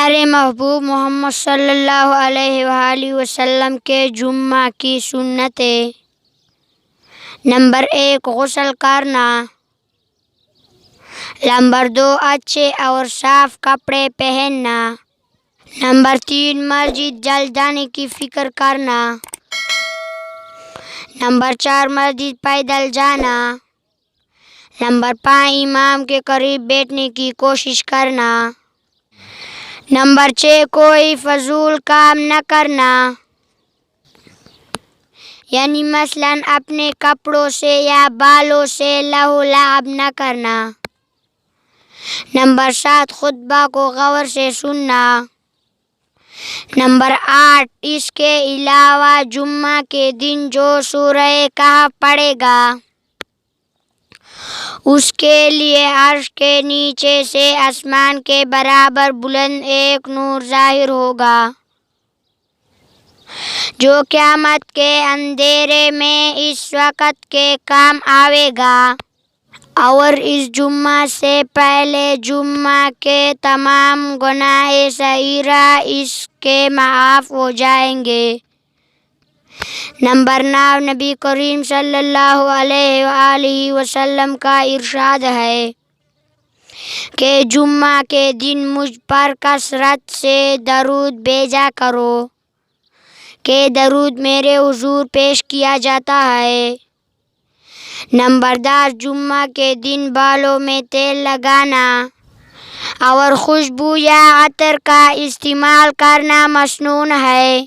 پیارے محبوب محمد صلی اللہ علیہ وآلہ وسلم کے جمعہ کی سنتیں۔ نمبر 1 غسل کرنا۔ نمبر 2 اچھے اور صاف کپڑے پہننا۔ نمبر 3 مسجد جلد جانے کی فکر کرنا۔ نمبر 4 مسجد پیدل جانا۔ نمبر 5 امام کے قریب بیٹھنے کی کوشش کرنا۔ نمبر 6 کوئی فضول کام نہ کرنا، یعنی مثلاً اپنے کپڑوں سے یا بالوں سے لہو لعب نہ کرنا۔ نمبر 7 خطبہ کو غور سے سننا۔ نمبر 8 اس کے علاوہ جمعہ کے دن جو سورہ کہف پڑھے گا اس کے لیے عرش کے نیچے سے آسمان کے برابر بلند ایک نور ظاہر ہوگا جو قیامت کے اندھیرے میں اس وقت کے کام آئے گا، اور اس جمعہ سے پہلے جمعہ کے تمام گناہ صغیرہ اس کے معاف ہو جائیں گے۔ نمبر 9 نبی کریم صلی اللہ علیہ وآلہ وسلم کا ارشاد ہے کہ جمعہ کے دن مجھ پر کثرت سے درود بھیجا کرو کہ درود میرے حضور پیش کیا جاتا ہے۔ نمبر 10 جمعہ کے دن بالوں میں تیل لگانا اور خوشبو یا عطر کا استعمال کرنا مسنون ہے۔